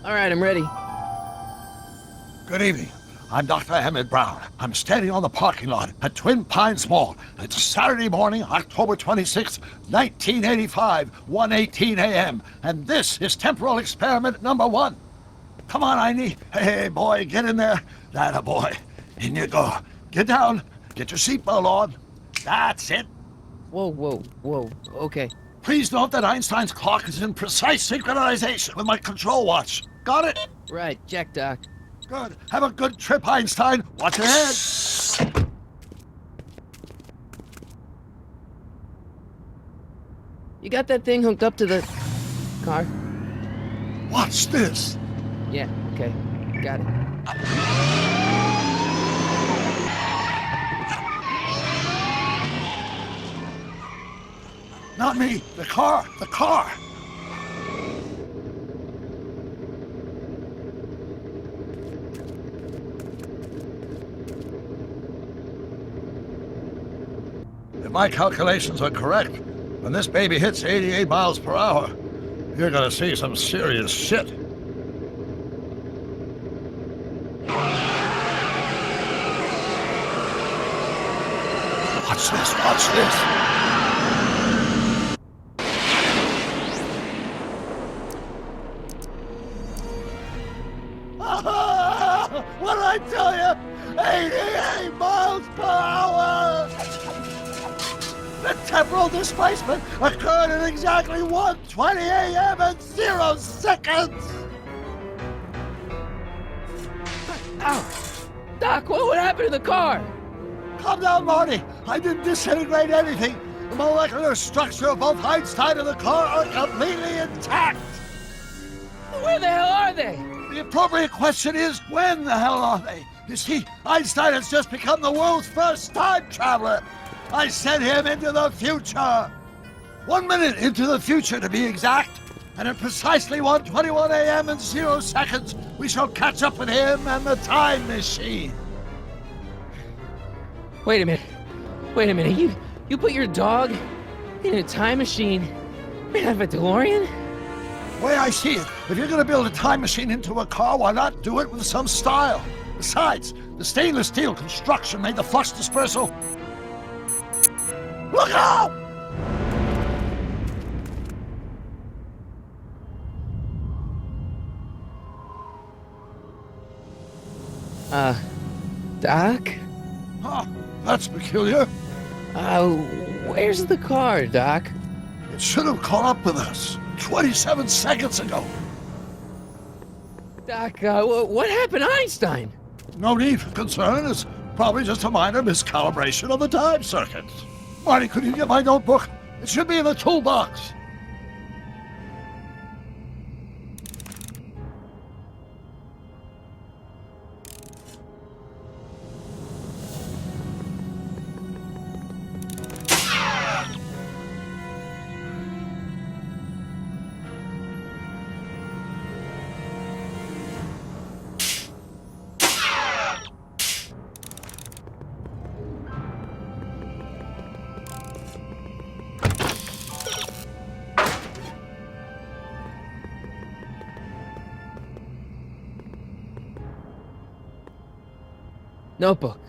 All right, I'm ready. Good evening. I'm Dr. Emmett Brown. I'm standing on the parking lot at Twin Pines Mall. It's Saturday morning, October 26, 1985, 1:18 a.m. And this is temporal experiment number 1. Come on, Einie. Hey, boy, get in there. That a boy. In you go. Get down. Get your seatbelt on. That's it. Whoa. Okay. Please note that Einstein's clock is in precise synchronization with my control watch. Got it? Right, check, Doc. Good. Have a good trip, Einstein. Watch your head. You got that thing hooked up to the car? Watch this. Yeah, okay. Got it. Not me. The car. The car. If my calculations are correct, when this baby hits 88 miles per hour, you're gonna see some serious shit. Watch this, watch this. What did I tell you? 88 miles per hour! The temporal displacement occurred at exactly 1:20 a.m. and 0 seconds! Ow! Doc, what would happen to the car? Calm down, Marty. I didn't disintegrate anything. The molecular structure of both Einstein and the car are completely intact. Where the hell are they? The appropriate question is, when the hell are they? You see, Einstein has just become the world's first time traveler. I sent him into the future. 1 minute into the future, to be exact. And at precisely 1:21 a.m. and 0 seconds, we shall catch up with him and the time machine. Wait a minute. You put your dog in a time machine made out of a DeLorean? The way I see it, if you're going to build a time machine into a car, why not do it with some style? Besides, the stainless steel construction made the flux dispersal. Look out! Doc? Huh, that's peculiar. Where's the car, Doc? It should have caught up with us 27 seconds ago. Doc, what happened to Einstein? No need for concern. It's probably just a minor miscalibration of the time circuits. Marty, could you get my notebook? It should be in the toolbox.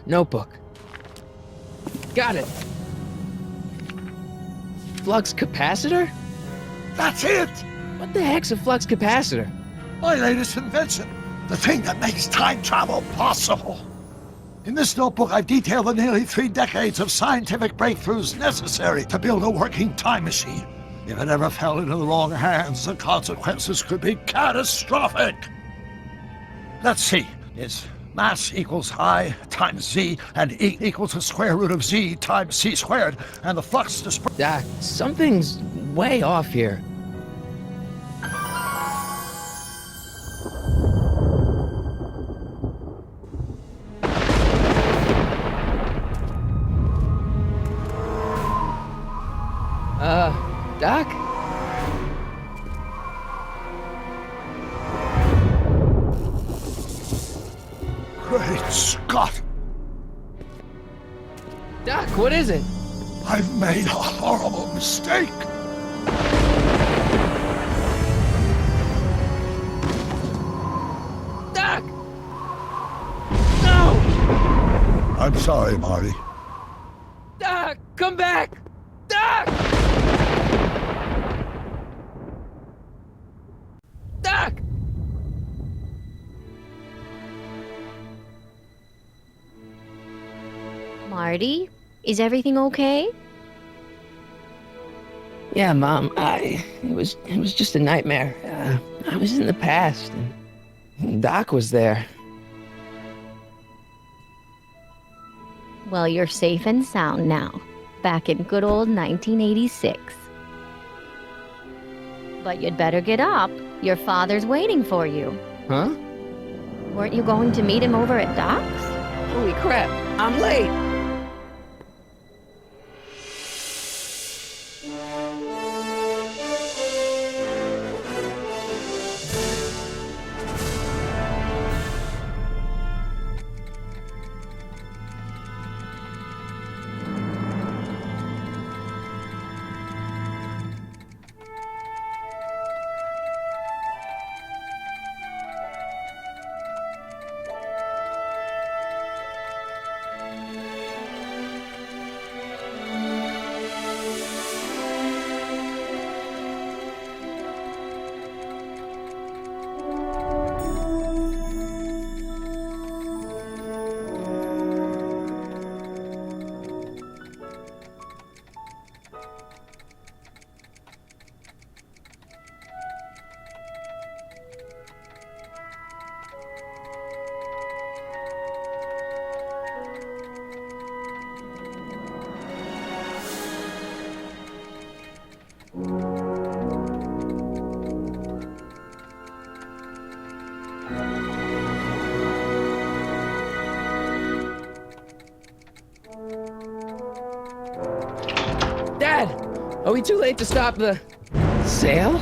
Notebook. Got it. Flux capacitor? That's it! What the heck's a flux capacitor? My latest invention. The thing that makes time travel possible. In this notebook, I've detailed the nearly 3 decades of scientific breakthroughs necessary to build a working time machine. If it ever fell into the wrong hands, the consequences could be catastrophic. Let's see. It's mass equals I times Z, and E equals the square root of Z times C squared, and the flux dispersal. Doc, something's way off here. Doc? Great Scott! Doc, what is it? I've made a horrible mistake! sorry, Marty. Doc, come back! Doc! Doc! Marty, is everything okay? Yeah, Mom, it was just a nightmare. I was in the past, and Doc was there. Well, you're safe and sound now, back in good old 1986. But you'd better get up. Your father's waiting for you. Huh? Weren't you going to meet him over at Doc's? Holy crap, I'm late! Dad! Are we too late to stop the sale?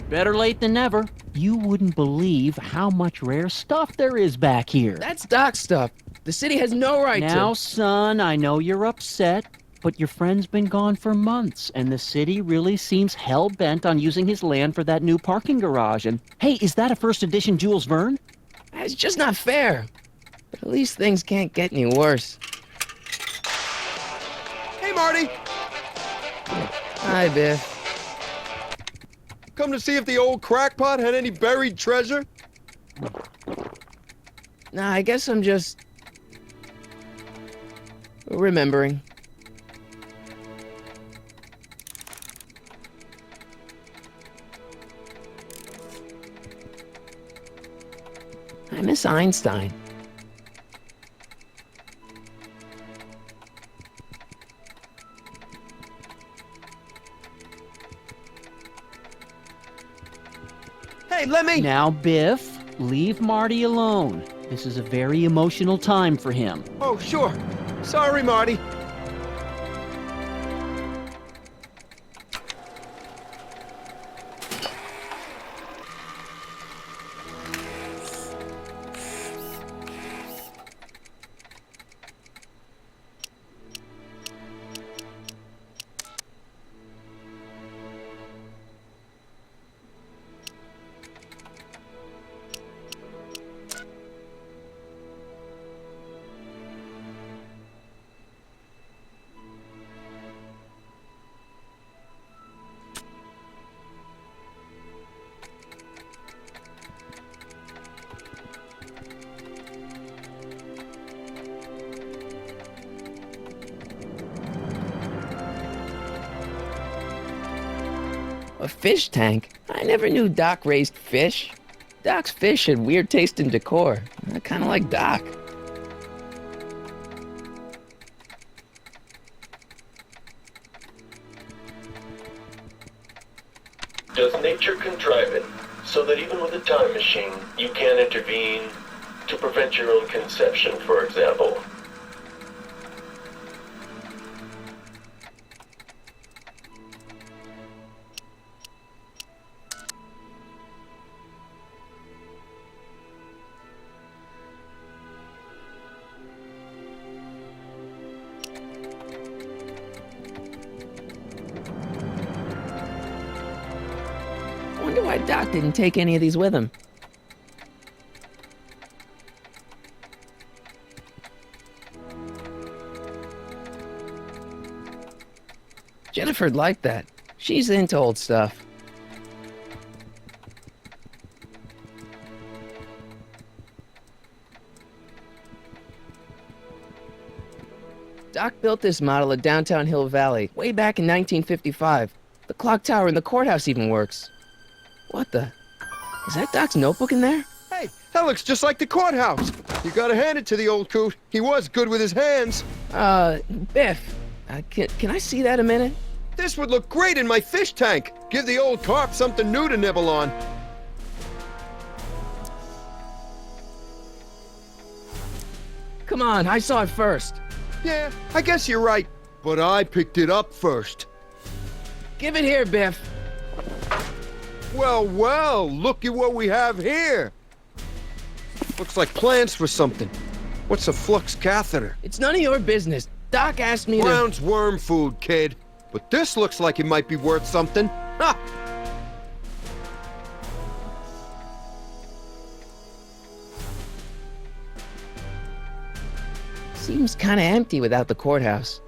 Better late than never. You wouldn't believe how much rare stuff there is back here. That's Doc's stuff. The city has no right Now, to... son, I know you're upset, but your friend's been gone for months, and the city really seems hell-bent on using his land for that new parking garage. And, hey, is that a first edition Jules Verne? It's just not fair. But at least things can't get any worse. Hey, Marty! Hi, Biff. Come to see if the old crackpot had any buried treasure? Nah, I guess I'm just... remembering. I miss Einstein. Hey, let me... Now, Biff, leave Marty alone. This is a very emotional time for him. Oh, sure. Sorry, Marty. A fish tank? I never knew Doc raised fish. Doc's fish had weird taste in decor. I kinda like Doc. Does nature contrive it so that even with a time machine, you can intervene to prevent your own conception, for example? I wonder why Doc didn't take any of these with him. Jennifer'd like that. She's into old stuff. Doc built this model of downtown Hill Valley way back in 1955. The clock tower in the courthouse even works. What the? Is that Doc's notebook in there? Hey, that looks just like the courthouse. You gotta hand it to the old coot. He was good with his hands. Biff, can I see that a minute? This would look great in my fish tank. Give the old carp something new to nibble on. Come on, I saw it first. Yeah, I guess you're right. But I picked it up first. Give it here, Biff. Well, well, look at what we have here. Looks like plans for something. What's a flux catheter? It's none of your business. Doc asked me to... Brown's worm food, kid. But this looks like it might be worth something. Ha! Seems kinda empty without the courthouse.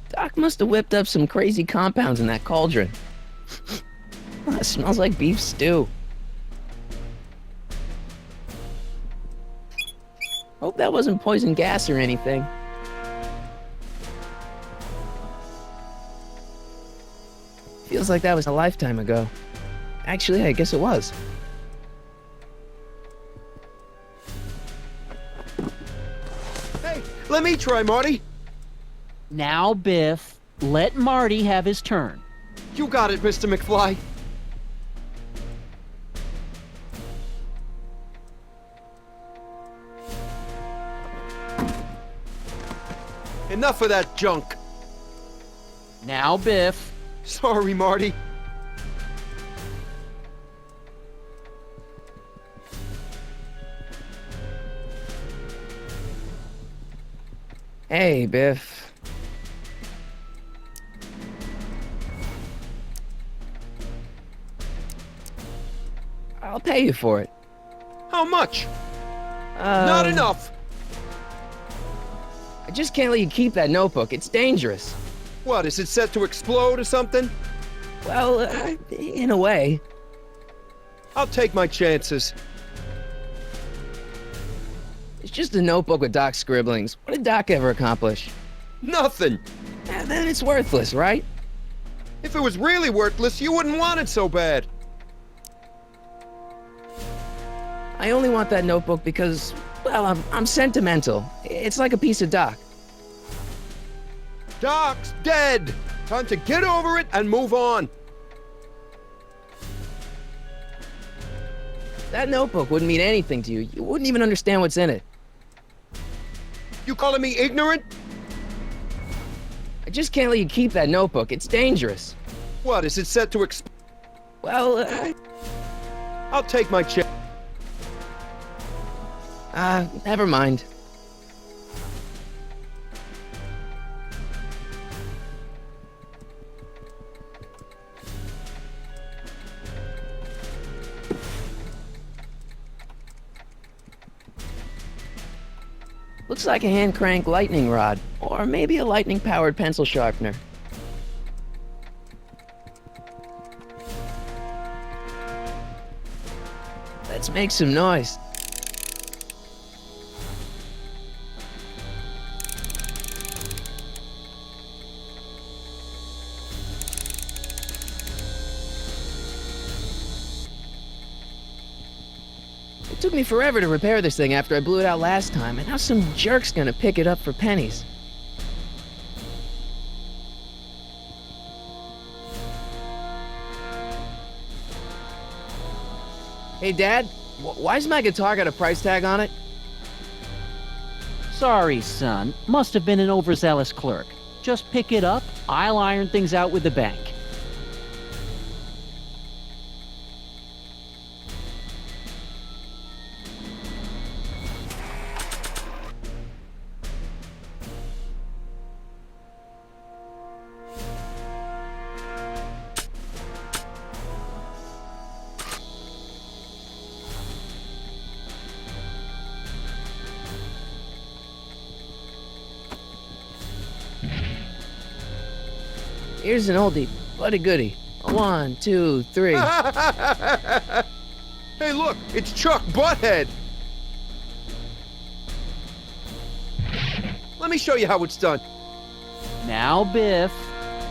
Doc must have whipped up some crazy compounds in that cauldron. It smells like beef stew. Hope that wasn't poison gas or anything. Feels like that was a lifetime ago. Actually, I guess it was. Hey, let me try, Marty. Now, Biff, let Marty have his turn. You got it, Mr. McFly. Enough of that junk. Now, Biff. Sorry, Marty. Hey, Biff. I'll pay you for it. How much? Not enough. I just can't let you keep that notebook. It's dangerous. What, is it set to explode or something? Well, in a way. I'll take my chances. It's just a notebook with Doc's scribblings. What did Doc ever accomplish? Nothing. Then it's worthless, right? If it was really worthless, you wouldn't want it so bad. I only want that notebook because, well, I'm sentimental. It's like a piece of Doc. Doc's dead. Time to get over it and move on. That notebook wouldn't mean anything to you. You wouldn't even understand what's in it. You calling me ignorant? I just can't let you keep that notebook. It's dangerous. What, is it set to explode? Well, I'll take my chance. never mind. Looks like a hand-crank lightning rod, or maybe a lightning-powered pencil sharpener. Let's make some noise. It took me forever to repair this thing after I blew it out last time, and now some jerk's gonna pick it up for pennies. Hey, Dad, why's my guitar got a price tag on it? Sorry, son. Must have been an overzealous clerk. Just pick it up. I'll iron things out with the bank. Here's an oldie, but a goodie. 1, 2, 3. Hey, look, it's Chuck Butthead. Let me show you how it's done. Now, Biff,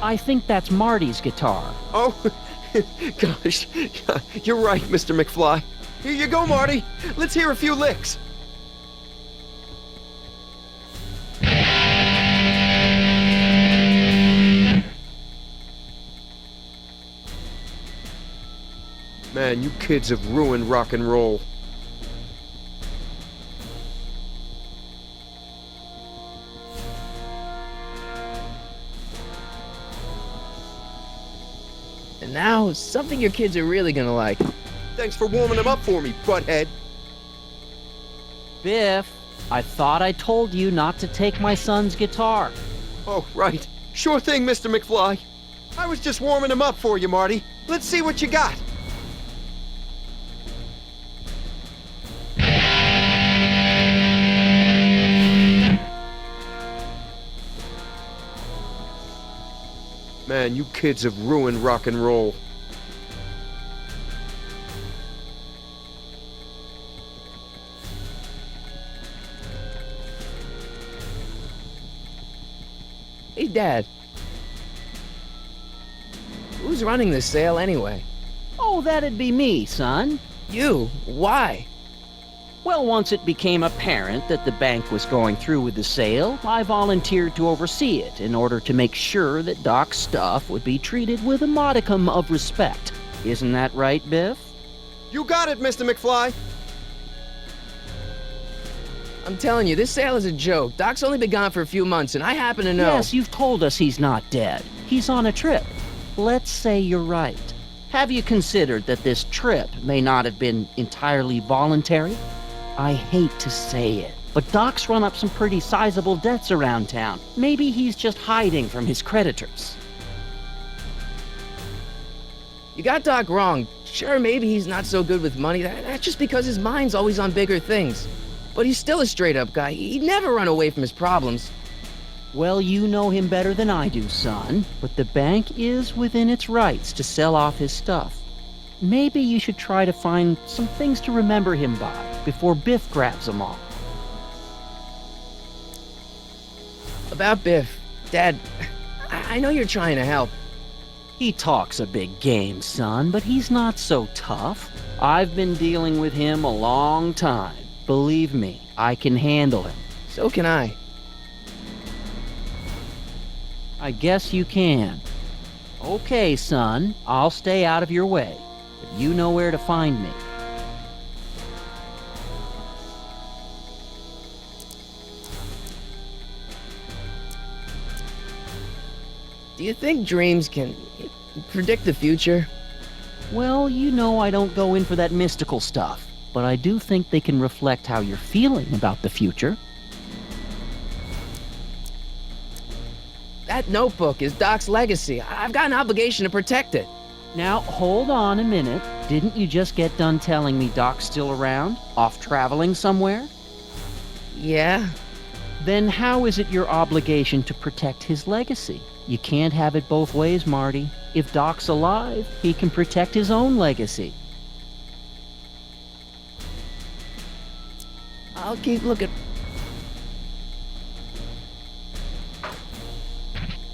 I think that's Marty's guitar. Oh, gosh, you're right, Mr. McFly. Here you go, Marty. Let's hear a few licks. Man, you kids have ruined rock and roll. And now, something your kids are really gonna like. Thanks for warming them up for me, butthead. Biff, I thought I told you not to take my son's guitar. Oh, right. Sure thing, Mr. McFly. I was just warming him up for you, Marty. Let's see what you got. Man, you kids have ruined rock and roll. Hey, Dad. Who's running this sale anyway? Oh, that'd be me, son. You? Why? Well, once it became apparent that the bank was going through with the sale, I volunteered to oversee it in order to make sure that Doc's stuff would be treated with a modicum of respect. Isn't that right, Biff? You got it, Mr. McFly. I'm telling you, this sale is a joke. Doc's only been gone for a few months, and I happen to know. Yes, you've told us he's not dead. He's on a trip. Let's say you're right. Have you considered that this trip may not have been entirely voluntary? I hate to say it, but Doc's run up some pretty sizable debts around town. Maybe he's just hiding from his creditors. You got Doc wrong. Sure, maybe he's not so good with money. That's just because his mind's always on bigger things. But he's still a straight-up guy. He'd never run away from his problems. Well, you know him better than I do, son, but the bank is within its rights to sell off his stuff. Maybe you should try to find some things to remember him by before Biff grabs them all. About Biff, Dad, I know you're trying to help. He talks a big game, son, but he's not so tough. I've been dealing with him a long time. Believe me, I can handle him. So can I. I guess you can. Okay, son, I'll stay out of your way, but you know where to find me. Do you think dreams can predict the future? Well, you know I don't go in for that mystical stuff, but I do think they can reflect how you're feeling about the future. That notebook is Doc's legacy. I've got an obligation to protect it. Now, hold on a minute. Didn't you just get done telling me Doc's still around? Off traveling somewhere? Yeah? Then how is it your obligation to protect his legacy? You can't have it both ways, Marty. If Doc's alive, he can protect his own legacy. I'll keep looking.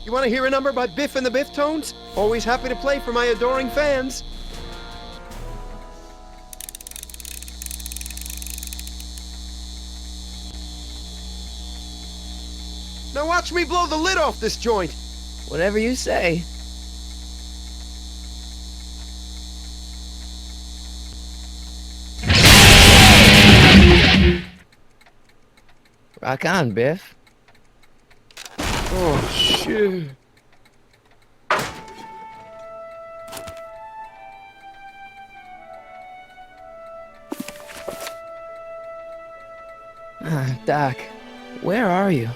You want to hear a number by Biff and the Biff Tones? Always happy to play for my adoring fans. Now watch me blow the lid off this joint. Whatever you say. Rock on, Biff. Oh, shit. Doc, where are you?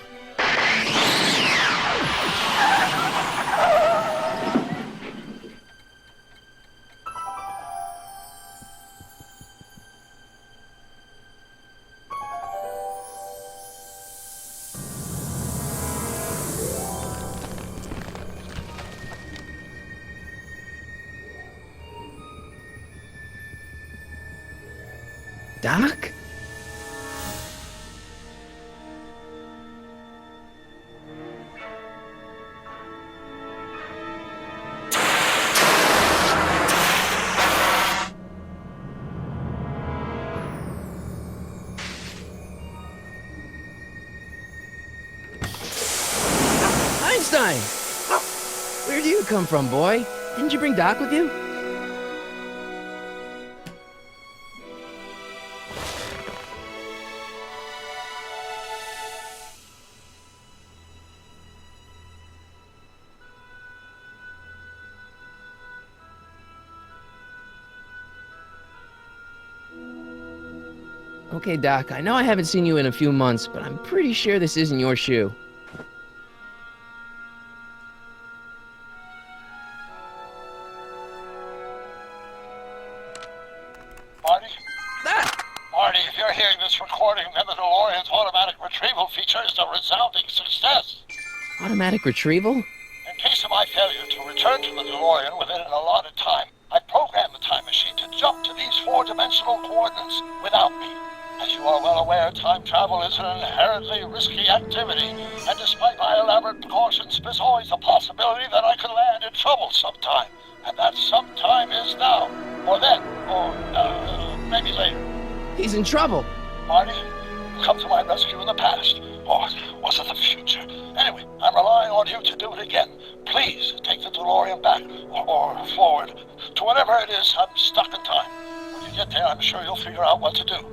Doc? Einstein! Where do you come from, boy? Didn't you bring Doc with you? Okay, Doc, I know I haven't seen you in a few months, but I'm pretty sure this isn't your shoe. Marty? Ah! Marty, if you're hearing this recording, then the DeLorean's automatic retrieval feature is a resounding success. Automatic retrieval? In case of my failure to return to the DeLorean within an allotted time, I programmed the time machine to jump to these four-dimensional coordinates without me. As you are well aware, time travel is an inherently risky activity, and despite my elaborate precautions, there's always a possibility that I could land in trouble sometime. And that sometime is now, or then, or maybe later. He's in trouble. Marty, you come to my rescue in the past, or was it the future? Anyway, I'm relying on you to do it again. Please take the DeLorean back, or forward, to whatever it is. I'm stuck in time. When you get there, I'm sure you'll figure out what to do.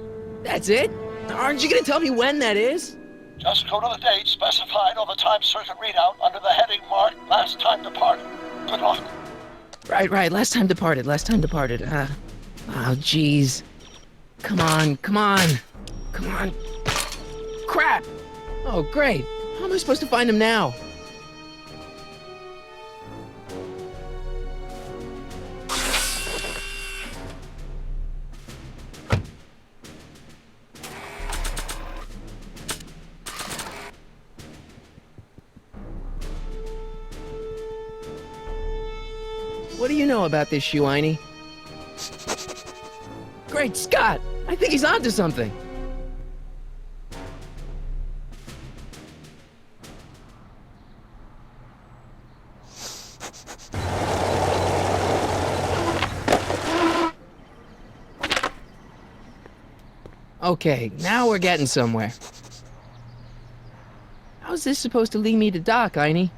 That's it? Aren't you gonna tell me when that is? Just go to the date specified on the time circuit readout under the heading marked Last Time Departed. Good luck. Right, last time departed. Oh, jeez. Come on. Crap! Oh, great. How am I supposed to find him now? What do you know about this shoe, Einie? Great Scott! I think he's onto something. Okay, now we're getting somewhere. How's this supposed to lead me to Doc, Einie?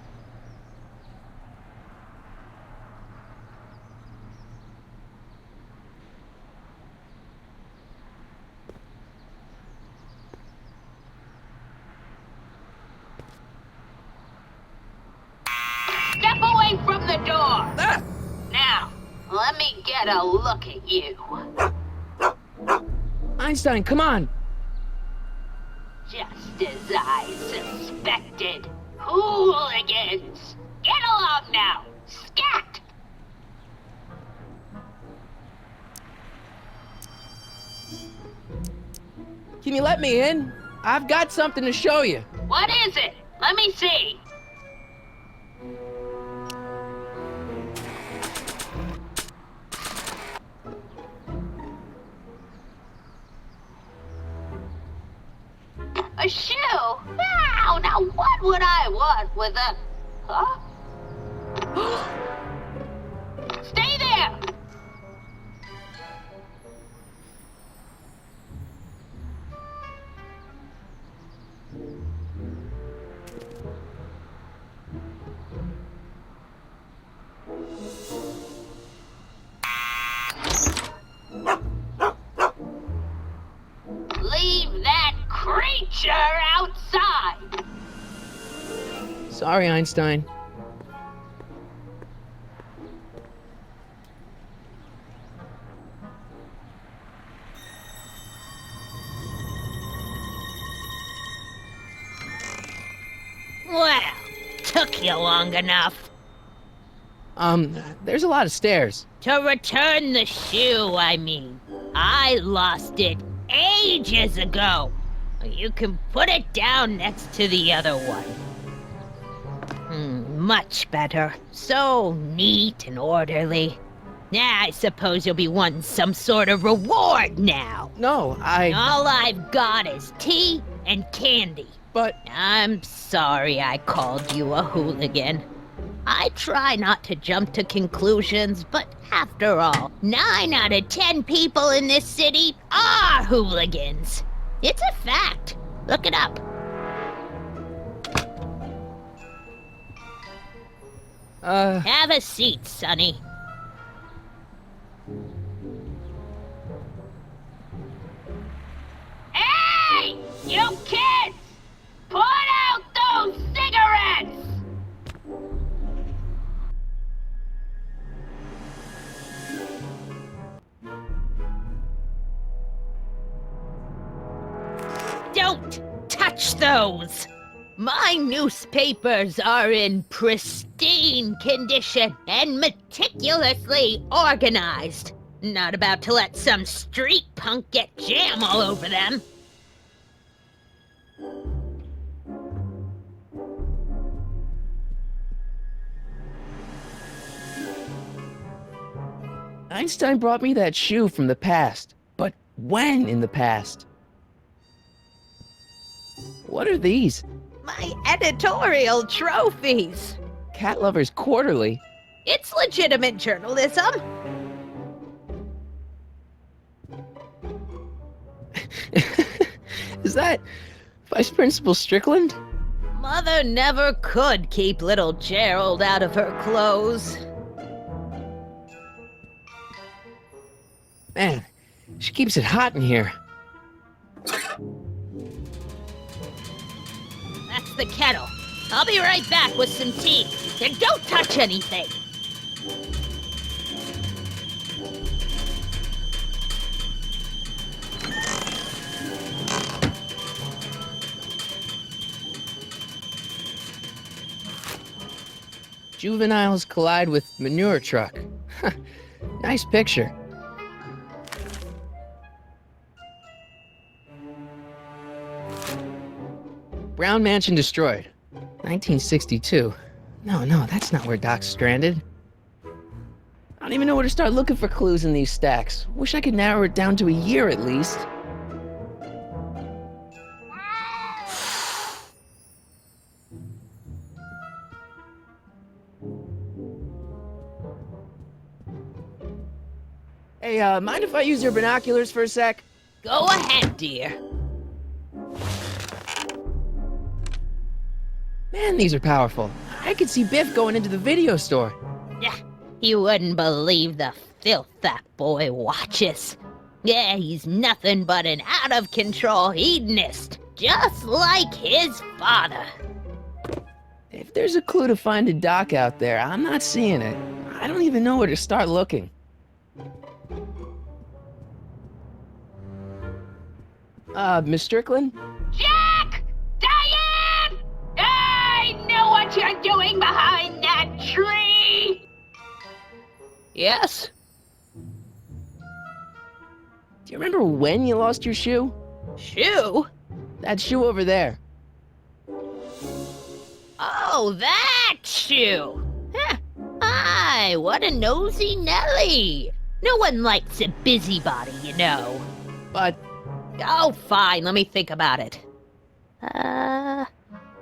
Step away from the door! Ah! Now, let me get a look at you. Einstein, come on! Just as I suspected. Hooligans! Get along now! Scat! Can you let me in? I've got something to show you. What is it? Let me see. A shoe? Now what would I want with a... Huh? Stay there! Leave that creature outside! Sorry, Einstein. Well, took you long enough. There's a lot of stairs. To return the shoe, I mean. I lost it ages ago. You can put it down next to the other one. Much better. So neat and orderly. I suppose you'll be wanting some sort of reward now. No, All I've got is tea and candy. But I'm sorry I called you a hooligan. I try not to jump to conclusions, but after all, 9 out of 10 people in this city are hooligans. It's a fact. Look it up. Have a seat, Sonny. Hey! You kids! Put out those cigarettes! Don't touch those! My newspapers are in pristine condition and meticulously organized. Not about to let some street punk get jam all over them. Einstein brought me that shoe from the past. But when in the past? What are these? My editorial trophies. Cat Lovers Quarterly? It's legitimate journalism. Is that Vice Principal Strickland? Mother never could keep little Gerald out of her clothes. Man, she keeps it hot in here. That's the kettle. I'll be right back with some tea. And don't touch anything. Juveniles collide with manure truck. Nice picture. Brown Mansion destroyed. 1962. No, that's not where Doc's stranded. I don't even know where to start looking for clues in these stacks. Wish I could narrow it down to a year at least. Hey, mind if I use your binoculars for a sec? Go ahead, dear. Man, these are powerful. I could see Biff going into the video store. Yeah, you wouldn't believe the filth that boy watches. Yeah, he's nothing but an out-of-control hedonist, just like his father. If there's a clue to finding Doc out there, I'm not seeing it. I don't even know where to start looking. Miss Strickland? Jack! Diane! I know what you're doing behind that tree! Yes? Do you remember when you lost your shoe? Shoe? That shoe over there. Oh, that shoe! Huh. Aye, what a nosy Nelly! No one likes a busybody, you know. But Oh, fine, let me think about it.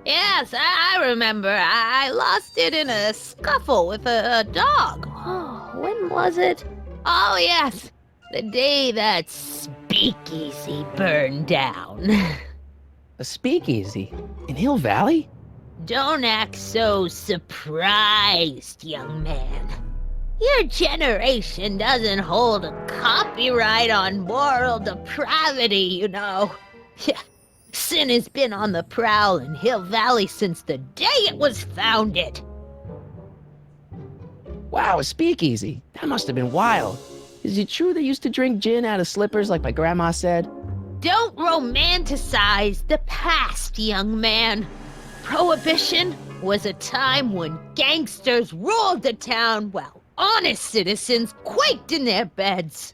Yes, I remember. I lost it in a scuffle with a dog. Oh, when was it? Oh, yes, the day that speakeasy burned down. a speakeasy in Hill Valley? Don't act so surprised, young man. Your generation doesn't hold a copyright on moral depravity, you know. Sin has been on the prowl in Hill Valley since the day it was founded. Wow, a speakeasy. That must have been wild. Is it true they used to drink gin out of slippers like my grandma said? Don't romanticize the past, young man. Prohibition was a time when gangsters ruled the town while honest citizens quaked in their beds.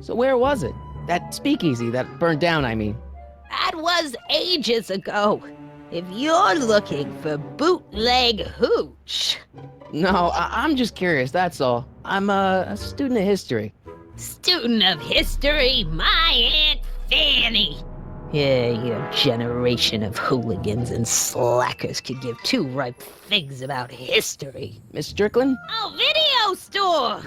So where was it? That speakeasy that burned down, I mean. That was ages ago. If you're looking for bootleg hooch, No, I'm just curious, that's all. I'm a student of history. Student of history, my Aunt Fanny. Yeah, your generation of hooligans and slackers could give two ripe figs about history. Miss Strickland? Oh, video store!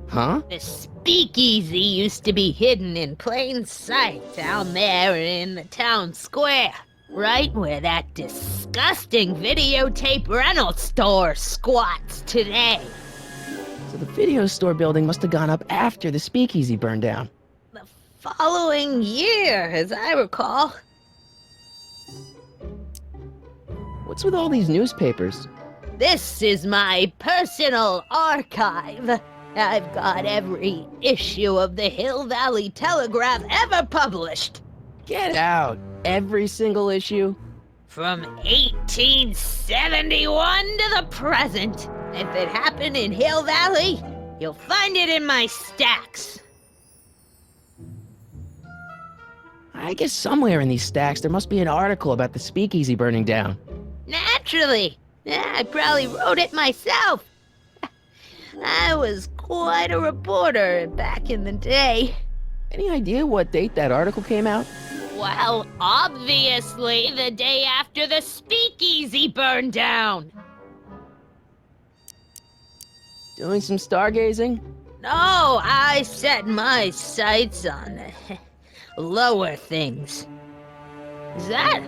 Huh? The speakeasy used to be hidden in plain sight down there in the town square. Right where that disgusting videotape rental store squats today. So the video store building must have gone up after the speakeasy burned down. The following year, as I recall. What's with all these newspapers? This is my personal archive. I've got every issue of the Hill Valley Telegraph ever published. Get out. Every single issue? From 1871 to the present. If it happened in Hill Valley, you'll find it in my stacks. I guess somewhere in these stacks there must be an article about the speakeasy burning down. Naturally. I probably wrote it myself. I was quite a reporter back in the day. Any idea what date that article came out? Well, obviously the day after the speakeasy burned down. Doing some stargazing? No, I set my sights on lower things. Is that?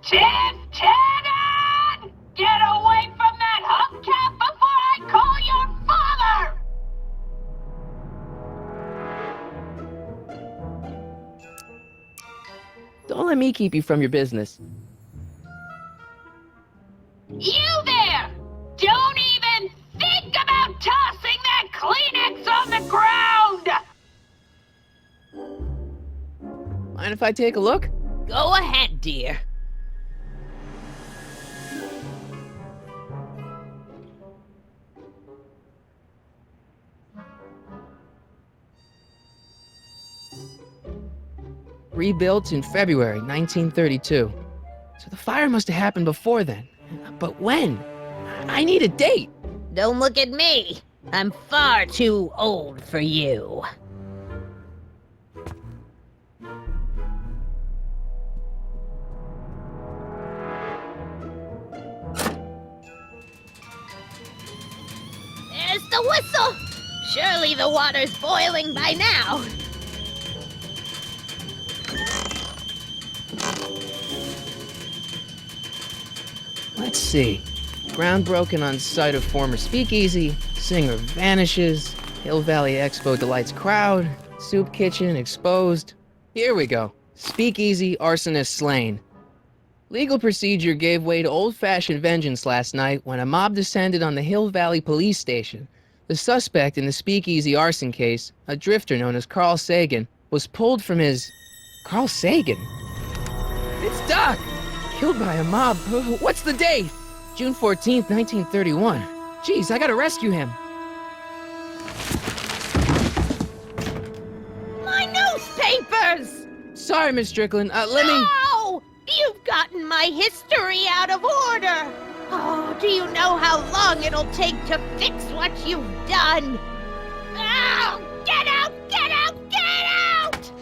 Tiff Tannen! Get away from that hubcap before I call your father! Don't let me keep you from your business. You there! Don't even think about tossing that Kleenex on the ground! Mind if I take a look? Go ahead, dear. Rebuilt in February 1932. So the fire must have happened before then. But when? I need a date. Don't look at me. I'm far too old for you. There's the whistle. Surely the water's boiling by now. Let's see. Ground broken on site of former speakeasy. Singer vanishes. Hill Valley Expo delights crowd. Soup kitchen exposed. Here we go. Speakeasy arsonist slain. Legal procedure gave way to old-fashioned vengeance last night when a mob descended on the Hill Valley police station. The suspect in the speakeasy arson case, a drifter known as Carl Sagan, was pulled from his... Carl Sagan? It's Doc! Killed by a mob. What's the date? June 14th, 1931. Jeez, I gotta rescue him. My newspapers! Sorry, Miss Strickland. Let me... No! You've gotten my history out of order! Oh, do you know how long it'll take to fix what you've done? Oh, get out! Get out! Get out!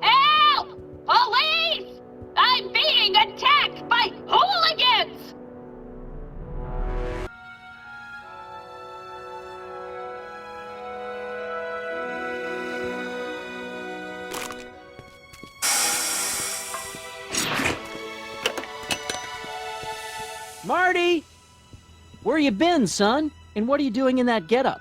Help! Police! I'm being attacked by hooligans! Marty! Where you been, son? And what are you doing in that getup?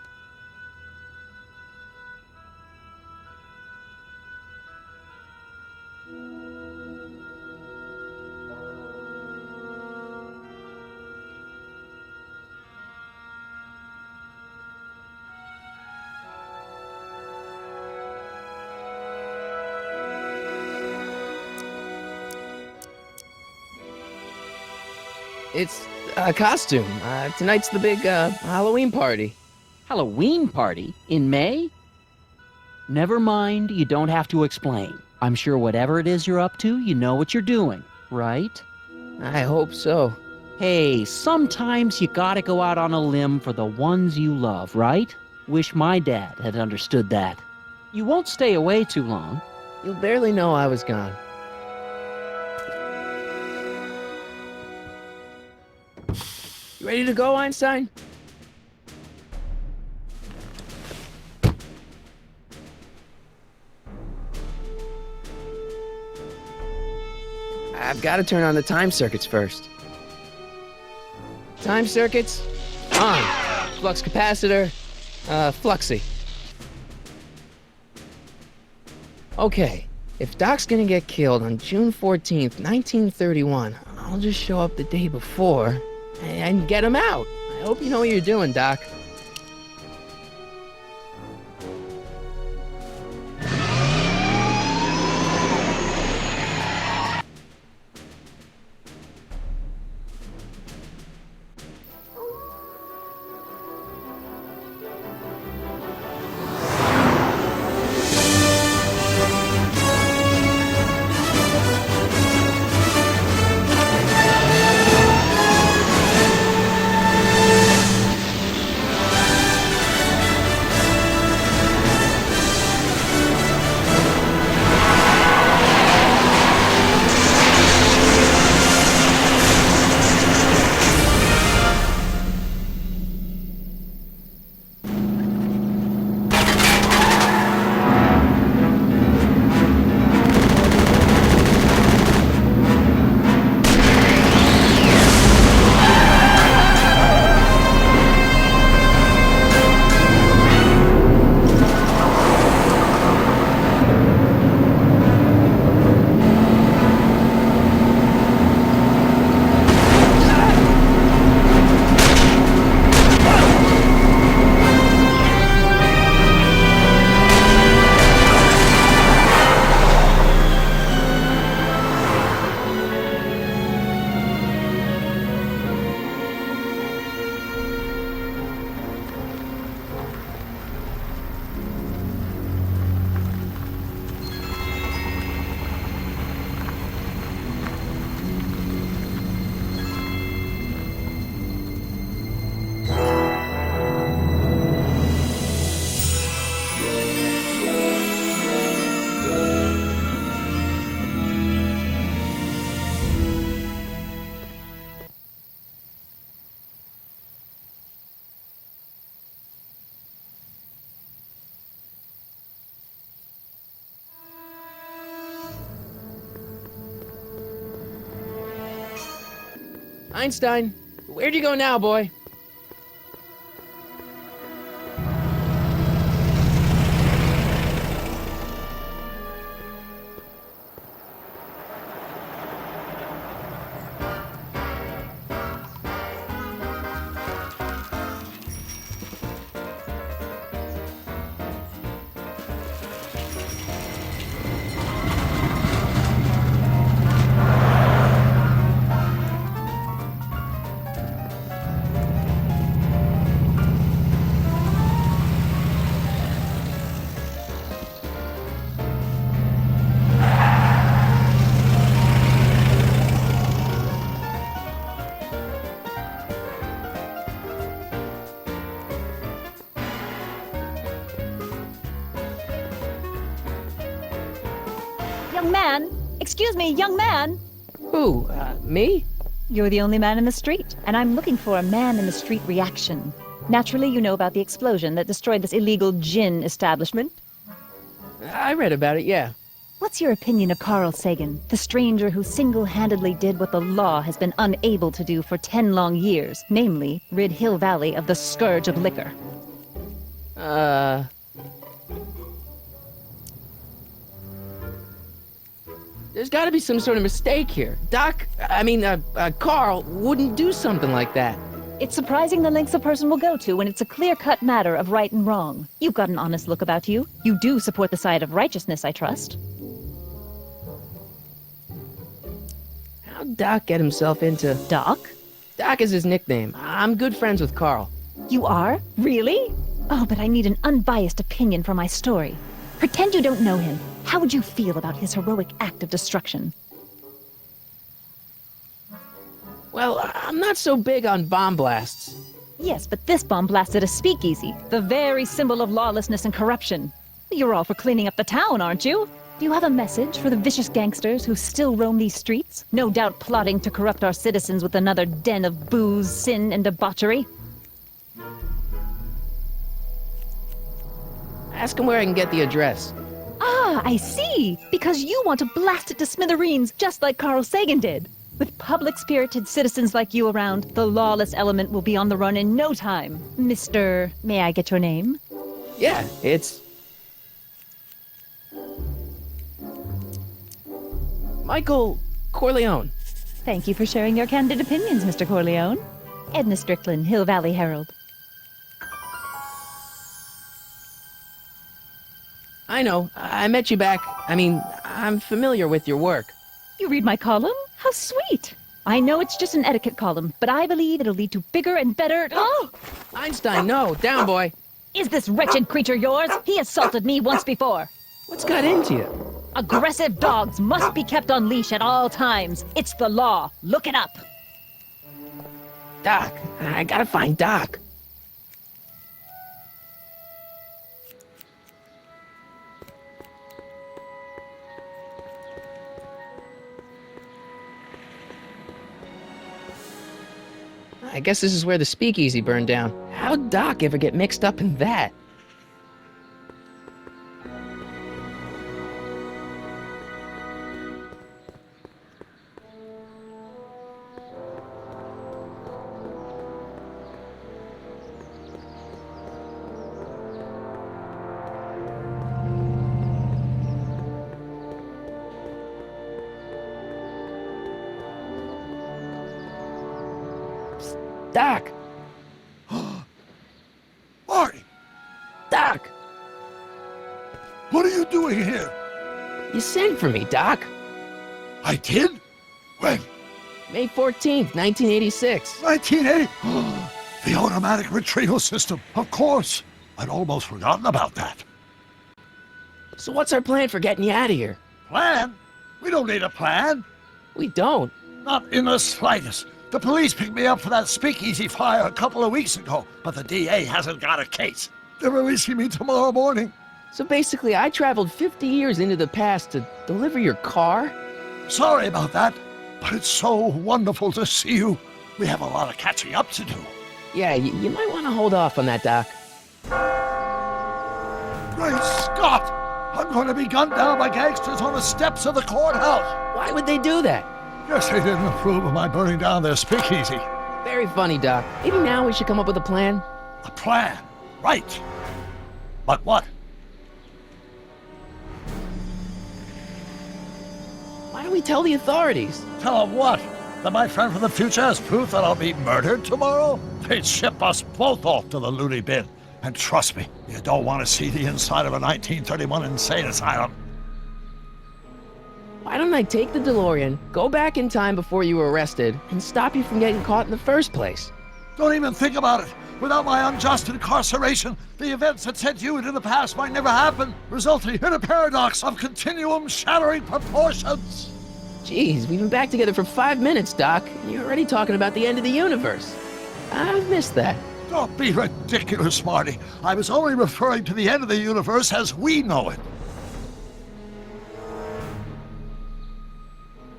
It's a costume. Tonight's the big, Halloween party. Halloween party? In May? Never mind, you don't have to explain. I'm sure whatever it is you're up to, you know what you're doing, right? I hope so. Hey, sometimes you gotta go out on a limb for the ones you love, right? Wish my dad had understood that. You won't stay away too long. You'll barely know I was gone. You ready to go, Einstein? I've got to turn on the time circuits first. Time circuits, on. Flux capacitor, fluxy. Okay, if Doc's gonna get killed on June 14th, 1931, I'll just show up the day before and get him out. I hope you know what you're doing, Doc. Einstein, where'd you go now, boy? Young man! Excuse me, young man! Who, me? You're the only man in the street, and I'm looking for a man-in-the-street reaction. Naturally, you know about the explosion that destroyed this illegal gin establishment. I read about it, yeah. What's your opinion of Carl Sagan, the stranger who single-handedly did what the law has been unable to do for 10 long years, namely, rid Hill Valley of the scourge of liquor? There's gotta be some sort of mistake here. Carl wouldn't do something like that. It's surprising the lengths a person will go to when it's a clear-cut matter of right and wrong. You've got an honest look about you. You do support the side of righteousness, I trust. How'd Doc get himself into... Doc? Doc is his nickname. I'm good friends with Carl. You are? Really? Oh, but I need an unbiased opinion for my story. Pretend you don't know him. How would you feel about his heroic act of destruction? Well, I'm not so big on bomb blasts. Yes, but this bomb blasted a speakeasy, the very symbol of lawlessness and corruption. You're all for cleaning up the town, aren't you? Do you have a message for the vicious gangsters who still roam these streets? No doubt plotting to corrupt our citizens with another den of booze, sin, and debauchery. Ask him where I can get the address. Ah, I see! Because you want to blast it to smithereens just like Carl Sagan did. With public-spirited citizens like you around, the lawless element will be on the run in no time. Mr. May I get your name? Yeah, it's... Michael Corleone. Thank you for sharing your candid opinions, Mr. Corleone. Edna Strickland, Hill Valley Herald. I know, I met you back. I'm familiar with your work. You read my column? How sweet! I know it's just an etiquette column, but I believe it'll lead to bigger and better... Oh! Einstein, no, down, boy. Is this wretched creature yours? He assaulted me once before. What's got into you? Aggressive dogs must be kept on leash at all times. It's the law. Look it up. Doc, I gotta find Doc. I guess this is where the speakeasy burned down. How'd Doc ever get mixed up in that? Doc! Marty! Doc! What are you doing here? You sent for me, Doc. I did? When? May 14th, 1986. 1980? The automatic retrieval system. Of course. I'd almost forgotten about that. So what's our plan for getting you out of here? Plan? We don't need a plan. We don't. Not in the slightest. The police picked me up for that speakeasy fire a couple of weeks ago, but the DA hasn't got a case. They're releasing me tomorrow morning. So basically, I traveled 50 years into the past to deliver your car? Sorry about that, but it's so wonderful to see you. We have a lot of catching up to do. Yeah, you might want to hold off on that, Doc. Great Scott! I'm going to be gunned down by gangsters on the steps of the courthouse. Why would they do that? Guess they didn't approve of my burning down their speakeasy. Very funny, Doc. Maybe now we should come up with a plan? A plan? Right. But what? Why don't we tell the authorities? Tell them what? That my friend from the future has proof that I'll be murdered tomorrow? They'd ship us both off to the loony bin. And trust me, you don't want to see the inside of a 1931 insane asylum. Why don't I take the DeLorean, go back in time before you were arrested, and stop you from getting caught in the first place? Don't even think about it. Without my unjust incarceration, the events that sent you into the past might never happen, resulting in a paradox of continuum-shattering proportions. Jeez, we've been back together for 5 minutes, Doc, and you're already talking about the end of the universe. I've missed that. Don't be ridiculous, Marty. I was only referring to the end of the universe as we know it.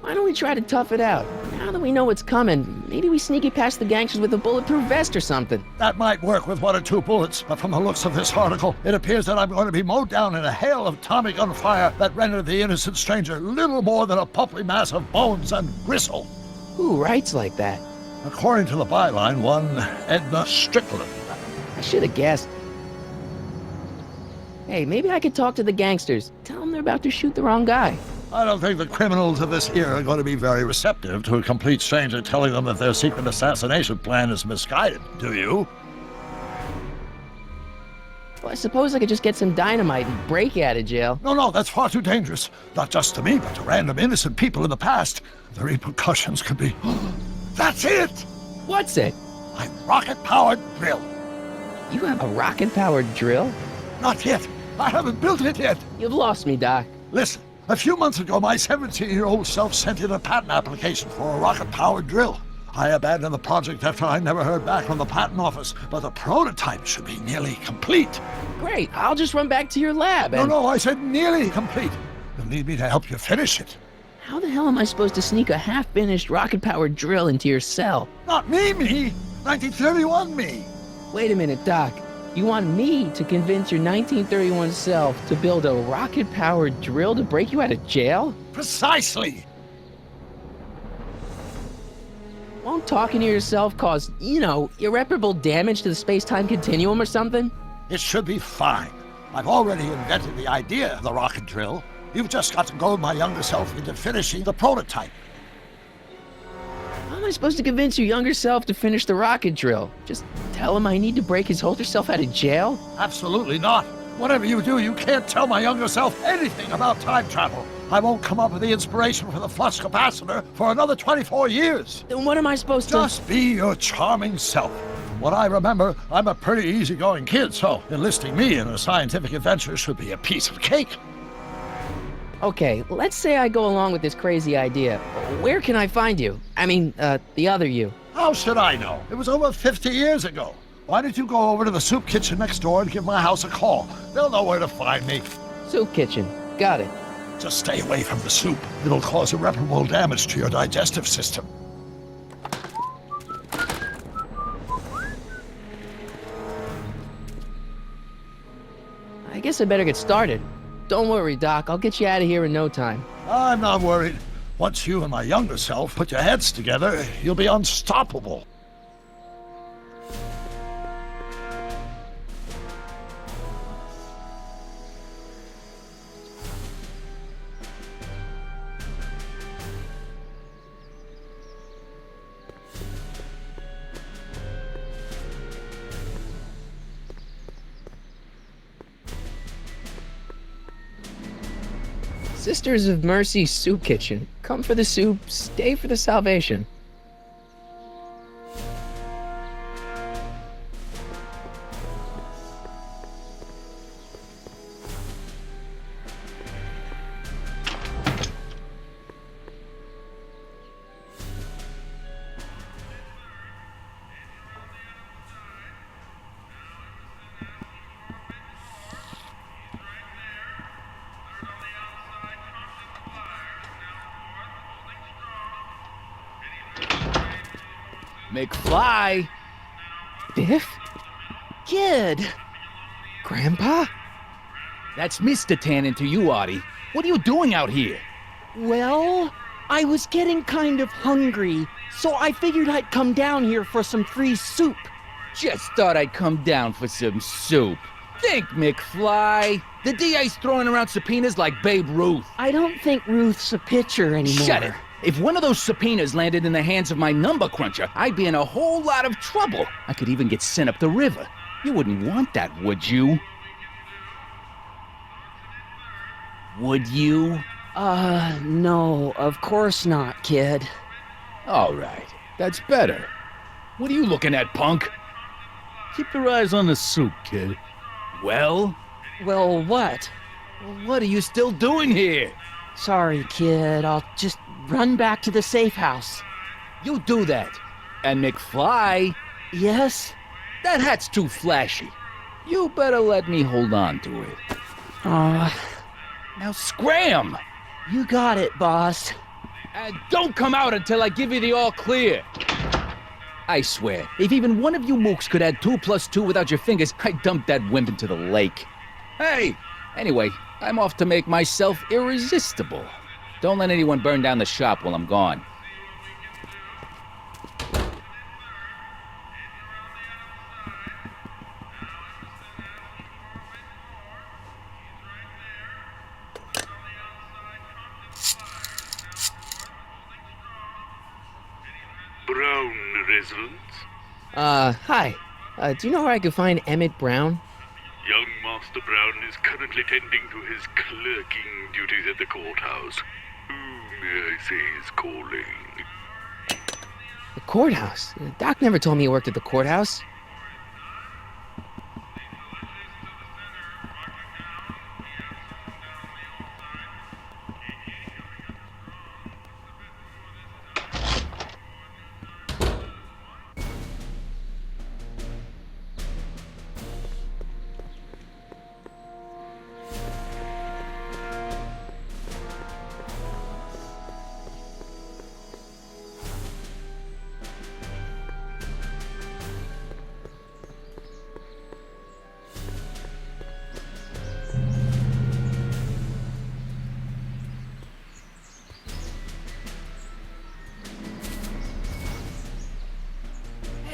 Why don't we try to tough it out? Now that we know what's coming, maybe we sneak it past the gangsters with a bulletproof vest or something. That might work with 1 or 2 bullets, but from the looks of this article, it appears that I'm going to be mowed down in a hail of Tommy gun fire that rendered the innocent stranger little more than a pulpy mass of bones and gristle. Who writes like that? According to the byline, one Edna Strickland. I should have guessed. Hey, maybe I could talk to the gangsters. Tell them they're about to shoot the wrong guy. I don't think the criminals of this era are going to be very receptive to a complete stranger telling them that their secret assassination plan is misguided, do you? Well, I suppose I could just get some dynamite and break you out of jail. No, that's far too dangerous. Not just to me, but to random innocent people in the past. The repercussions could be... That's it! What's it? My rocket-powered drill. You have a rocket-powered drill? Not yet. I haven't built it yet. You've lost me, Doc. Listen, a few months ago, my 17-year-old self sent in a patent application for a rocket-powered drill. I abandoned the project after I never heard back from the patent office, but the prototype should be nearly complete. Great, I'll just run back to your lab No, and... no, I said nearly complete. You'll need me to help you finish it. How the hell am I supposed to sneak a half-finished rocket-powered drill into your cell? Not me! 1931 me! Wait a minute, Doc. You want me to convince your 1931 self to build a rocket-powered drill to break you out of jail? Precisely! Won't talking to yourself cause, irreparable damage to the space-time continuum or something? It should be fine. I've already invented the idea of the rocket drill. You've just got to goad my younger self into finishing the prototype. How am I supposed to convince your younger self to finish the rocket drill? Just tell him I need to break his older self out of jail? Absolutely not. Whatever you do, you can't tell my younger self anything about time travel. I won't come up with the inspiration for the flux capacitor for another 24 years. Then what am I supposed to... Just be your charming self. From what I remember, I'm a pretty easygoing kid, so enlisting me in a scientific adventure should be a piece of cake. Okay, let's say I go along with this crazy idea. Where can I find you? I mean, the other you. How should I know? It was over 50 years ago. Why don't you go over to the soup kitchen next door and give my house a call? They'll know where to find me. Soup kitchen. Got it. Just stay away from the soup. It'll cause irreparable damage to your digestive system. I guess I better get started. Don't worry, Doc. I'll get you out of here in no time. I'm not worried. Once you and my younger self put your heads together, you'll be unstoppable. Sisters of Mercy Soup Kitchen. Come for the soup, stay for the salvation. McFly! Biff? Kid! Grandpa? That's Mr. Tannen to you, Artie. What are you doing out here? Well, I was getting kind of hungry, so I figured I'd come down here for some free soup. Just thought I'd come down for some soup. Think, McFly. The DA's throwing around subpoenas like Babe Ruth. I don't think Ruth's a pitcher anymore. Shut it. If one of those subpoenas landed in the hands of my number cruncher, I'd be in a whole lot of trouble. I could even get sent up the river. You wouldn't want that, would you? Would you? No, of course not, kid. All right, that's better. What are you looking at, punk? Keep your eyes on the soup, kid. Well? Well, what? What are you still doing here? Sorry, kid. I'll just run back to the safe house. You do that. And McFly, Yes? that hat's too flashy. You better let me hold on to it. Now scram! You got it, boss. And don't come out until I give you the all clear. I swear, if even one of you mooks could add 2 + 2 without your fingers, I'd dump that wimp into the lake. Hey! Anyway, I'm off to make myself irresistible. Don't let anyone burn down the shop while I'm gone. Brown residence? Hi. Do you know where I could find Emmett Brown? Young Master Brown is currently tending to his clerking duties at the courthouse. Who, may I say, is calling? The courthouse? Doc never told me he worked at the courthouse.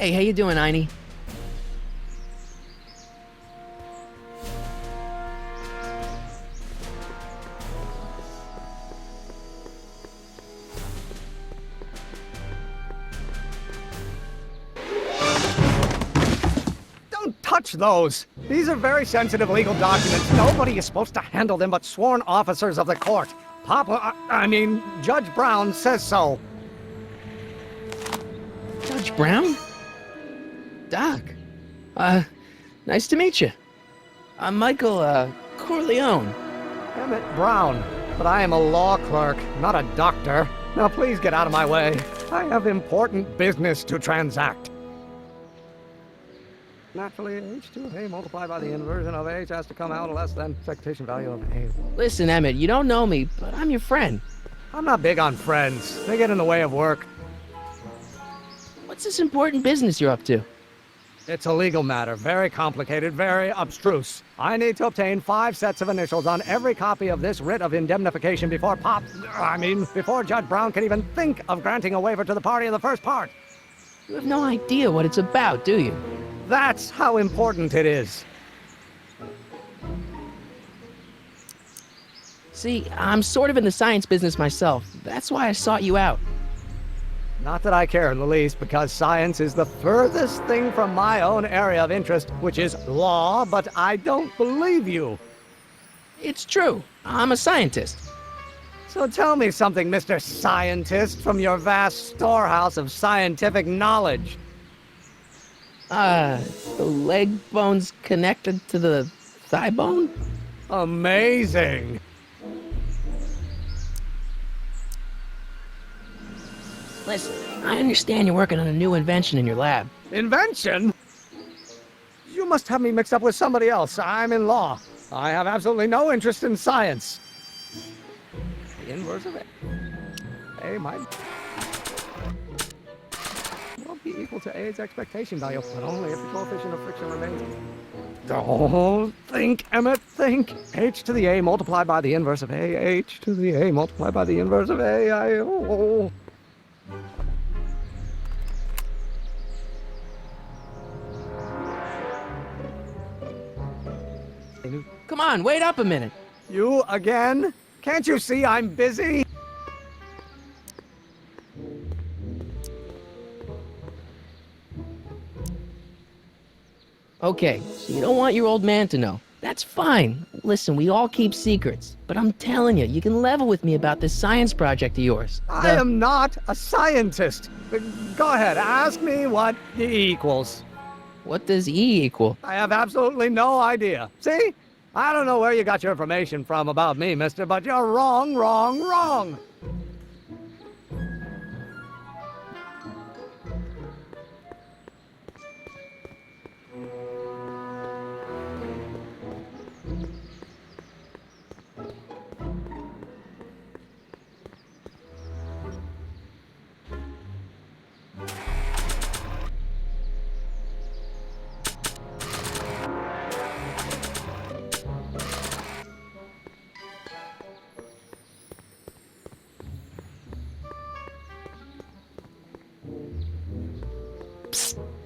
Hey, how you doing, Einie? Don't touch those! These are very sensitive legal documents. Nobody is supposed to handle them but sworn officers of the court. Judge Brown says so. Judge Brown? Doc. Nice to meet you. I'm Michael, Corleone. Emmett Brown. But I am a law clerk, not a doctor. Now please get out of my way. I have important business to transact. Naturally, H2A multiplied by the inversion of H has to come out less than expectation value of A. Listen, Emmett, you don't know me, but I'm your friend. I'm not big on friends. They get in the way of work. What's this important business you're up to? It's a legal matter, very complicated, very abstruse. I need to obtain 5 sets of initials on every copy of this writ of indemnification before before Judge Brown can even think of granting a waiver to the party in the first part. You have no idea what it's about, do you? That's how important it is. See, I'm sort of in the science business myself. That's why I sought you out. Not that I care in the least, because science is the furthest thing from my own area of interest, which is law, but I don't believe you. It's true. I'm a scientist. So tell me something, Mr. Scientist, from your vast storehouse of scientific knowledge. The leg bone's connected to the thigh bone? Amazing. Listen, I understand you're working on a new invention in your lab. Invention? You must have me mixed up with somebody else. I'm in law. I have absolutely no interest in science. The inverse of A might well be equal to A's expectation value, but only if the coefficient of friction remains. Don't think, Emmett, think. H to the A multiplied by the inverse of A. H to the A multiplied by the inverse of A. Come on, wait up a minute. You again? Can't you see I'm busy? Okay, so you don't want your old man to know. That's fine. Listen, we all keep secrets. But I'm telling you, you can level with me about this science project of yours. I am not a scientist. Go ahead, ask me what E equals. What does E equal? I have absolutely no idea. See? I don't know where you got your information from about me, mister, but you're wrong, wrong, wrong.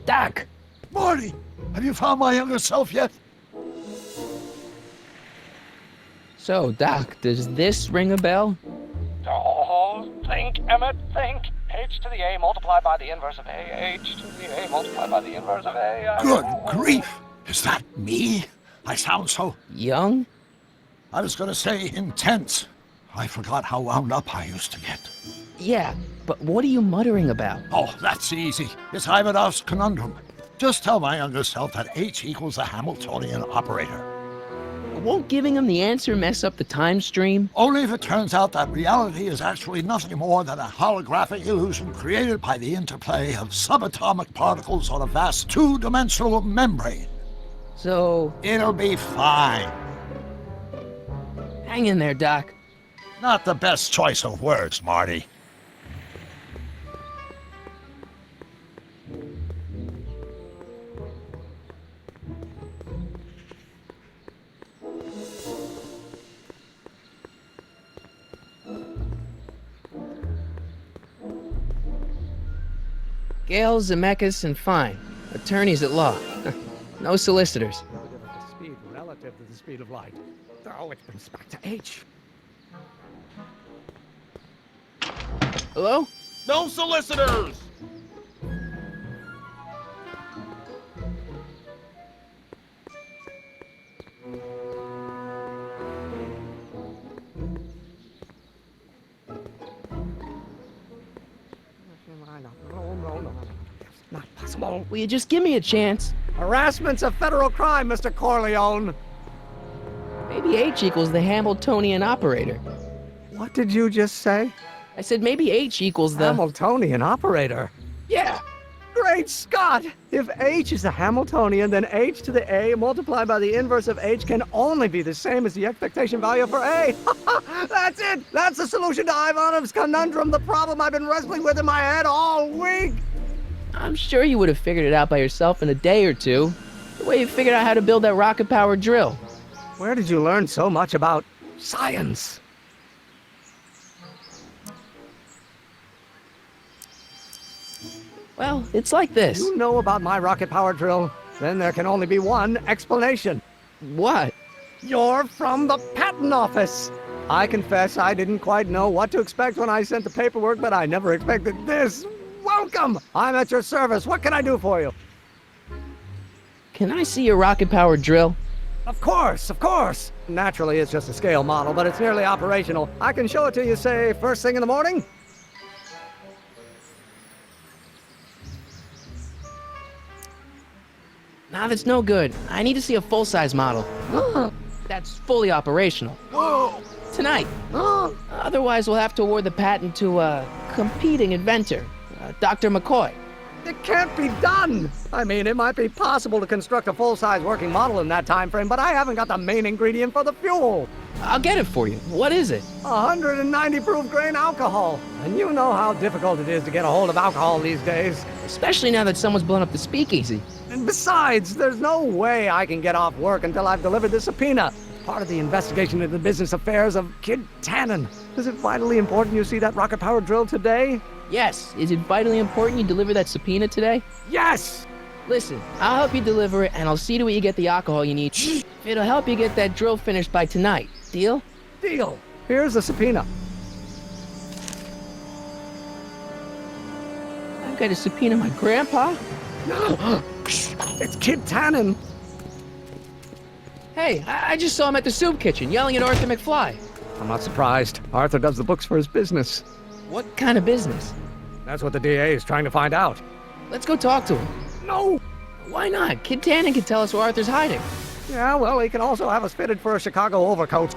Doc! Marty, have you found my younger self yet? So, Doc, does this ring a bell? Oh, think, Emmett, think. H to the A multiplied by the inverse of A. H to the A multiplied by the inverse of A. Good grief! Is that me? I sound so... Young? I was gonna say intense. I forgot how wound up I used to get. Yeah, but what are you muttering about? Oh, that's easy. It's Ivanov's conundrum. Just tell my younger self that H equals the Hamiltonian operator. Won't giving him the answer mess up the time stream? Only if it turns out that reality is actually nothing more than a holographic illusion created by the interplay of subatomic particles on a vast two-dimensional membrane. So... It'll be fine. Hang in there, Doc. Not the best choice of words, Marty. Gale, Zemeckis, and Fine. Attorneys at law. No solicitors. The speed relative to the speed of light. Oh, it brings back to H. Hello? No solicitors! No. Not possible. Will you just give me a chance? Harassment's a federal crime, Mr. Corleone. Maybe H equals the Hamiltonian operator. What did you just say? I said maybe H equals the... Hamiltonian operator? Yeah! Great Scott! If H is the Hamiltonian, then H to the A multiplied by the inverse of H can only be the same as the expectation value for A. That's it! That's the solution to Ivanov's conundrum, the problem I've been wrestling with in my head all week! I'm sure you would have figured it out by yourself in a day or two. The way you figured out how to build that rocket-powered drill. Where did you learn so much about science? Well, it's like this. You know about my rocket-powered drill? Then there can only be one explanation. What? You're from the patent office. I confess I didn't quite know what to expect when I sent the paperwork, but I never expected this. Welcome! I'm at your service. What can I do for you? Can I see your rocket-powered drill? Of course, of course. Naturally, it's just a scale model, but it's nearly operational. I can show it to you, say, first thing in the morning. Nah, that's no good. I need to see a full-size model. That's fully operational. Tonight. Otherwise, we'll have to award the patent to a competing inventor, Dr. McCoy. It can't be done! I mean, it might be possible to construct a full-size working model in that time frame, but I haven't got the main ingredient for the fuel. I'll get it for you. What is it? 190 proof grain alcohol. And you know how difficult it is to get a hold of alcohol these days. Especially now that someone's blown up the speakeasy. And besides, there's no way I can get off work until I've delivered the subpoena. Part of the investigation into the business affairs of Kid Tannen. Is it vitally important you see that rocket-powered drill today? Yes. Is it vitally important you deliver that subpoena today? Yes! Listen, I'll help you deliver it, and I'll see to it you get the alcohol you need. It'll help you get that drill finished by tonight. Deal? Deal. Here's the subpoena. I've got to subpoena my grandpa? It's Kid Tannen. Hey, I just saw him at the soup kitchen, yelling at Arthur McFly. I'm not surprised. Arthur does the books for his business. What kind of business? That's what the DA is trying to find out. Let's go talk to him. No! Why not? Kid Tannen can tell us where Arthur's hiding. Yeah, well, he can also have us fitted for a Chicago overcoat.